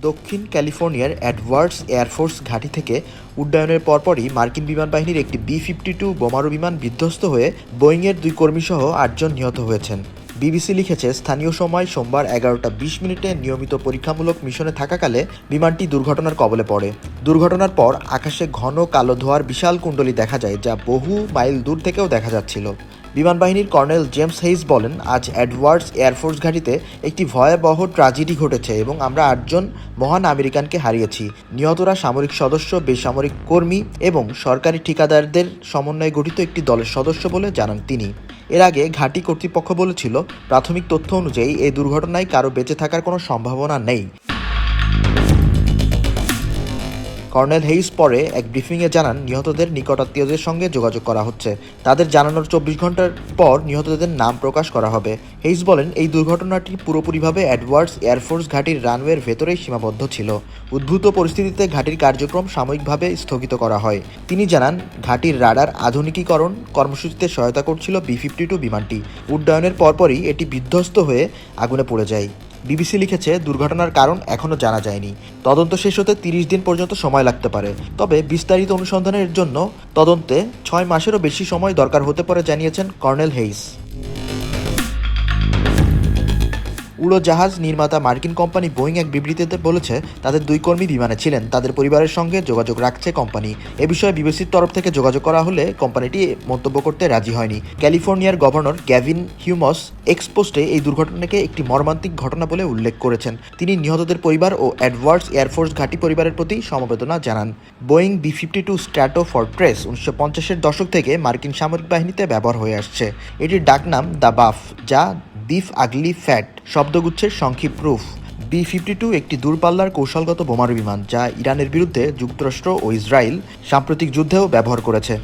দক্ষিণ ক্যালিফোর্নিয়ার Edwards air force ঘাঁটি থেকে উড্ডয়নের পরপরই মার্কিন বিমান বাহিনীর একটি B-52 বোমারু বিমান বিধ্বস্ত হয়ে বোয়িংয়ের 2 কর্মীসহ 8 জন নিহত হয়েছেন। বিবিসি লিখেছে, স্থানীয় সময় সোমবার 11টা 20 মিনিটে নিয়মিত পরীক্ষামূলক মিশনে থাকাকালে বিমানটি দুর্ঘটনার কবলে পড়ে। দুর্ঘটনার পর আকাশে ঘন কালো ধোঁয়ার বিশাল কুণ্ডলী দেখা যায়, যা বহু মাইল দূর থেকেও দেখা যাচ্ছিল। বিমান বাহিনীর কর্নেল জেমস হেইস বলেন, আজ এডওয়ার্ডস এয়ারফোর্স ঘাঁটিতে একটি ভয়াবহ ট্র্যাজেডি ঘটেছে এবং আমরা 8 জন মহান আমেরিকানকে হারিয়েছি। নিহতরা সামরিক সদস্য, বেসামরিক কর্মী এবং সরকারি ঠিকাদারদের সমন্বয়ে গঠিত একটি দলের সদস্য বলে জানান তিনি। এর আগে ঘাঁটি কর্তৃপক্ষ বলেছিল, প্রাথমিক তথ্য অনুযায়ী এই দুর্ঘটনায় কারো বেঁচে থাকার কোনো সম্ভাবনা নেই। কর্নেল হেইস পরে এক ব্রিফিংয়ে জানান, নিহতদের নিকটাত্মীয়দের সঙ্গে যোগাযোগ করা হচ্ছে। তাদের জানানোর 24 ঘন্টার পর নিহতদের নাম প্রকাশ করা হবে। হেইস বলেন, এই দুর্ঘটনাটি পুরোপুরিভাবে এডওয়ার্ডস এয়ারফোর্স ঘাঁটির রানওয়ের ভেতরেই সীমাবদ্ধ ছিল। উদ্ভূত পরিস্থিতিতে ঘাঁটির কার্যক্রম সাময়িকভাবে স্থগিত করা হয়। তিনি জানান, ঘাঁটির রাডার আধুনিকীকরণ কর্মসূচিতে সহায়তা করছিল B-52 বিমানটি। উড্ডয়নের পরপরই এটি বিধ্বস্ত হয়ে আগুনে পড়ে যায়। বিবিসি লিখেছে, দুর্ঘটনার কারণ এখনও জানা যায়নি। তদন্ত শেষ হতে 30 দিন পর্যন্ত সময় লাগতে পারে। তবে বিস্তারিত অনুসন্ধানের জন্য তদন্তে 6 মাসেরও বেশি সময় দরকার হতে পারে জানিয়েছেন কর্নেল হেইস। উড়োজাহাজ নির্মাতা মার্কিন কোম্পানি বোয়িং এক বিবৃতিতে বলেছে, তাদের 2 কর্মী বিমানে ছিলেন। তাদের পরিবারের সঙ্গে যোগাযোগ রাখছে কোম্পানি। এ বিষয়ে বিবিসির তরফ থেকে যোগাযোগ করা হলে কোম্পানিটি মন্তব্য করতে রাজি হয়নি। ক্যালিফোর্নিয়ার গভর্নর গ্যাভিন হিউমস এক্স পোস্টে এই দুর্ঘটনাকে একটি মর্মান্তিক ঘটনা বলে উল্লেখ করেছেন। তিনি নিহতদের পরিবার ও এডওয়ার্ডস এয়ারফোর্স ঘাঁটি পরিবারের প্রতি সমবেদনা জানান। বোয়িং B-52 স্ট্র্যাটো ফর্ট্রেস 1950-এর দশক থেকে মার্কিন সামরিক বাহিনীতে ব্যবহার হয়ে আসছে। এটির ডাকনাম দ্য বাফ, যা বিফ আগলি ফ্যাট শব্দগুচ্ছের সংক্ষিপ্ত রূপ। B-52 একটি দূরপাল্লার কৌশলগত বোমারু বিমান, যা ইরানের বিরুদ্ধে যুক্তরাষ্ট্র ও ইসরায়েল সাম্প্রতিক যুদ্ধেও ব্যবহার করেছে।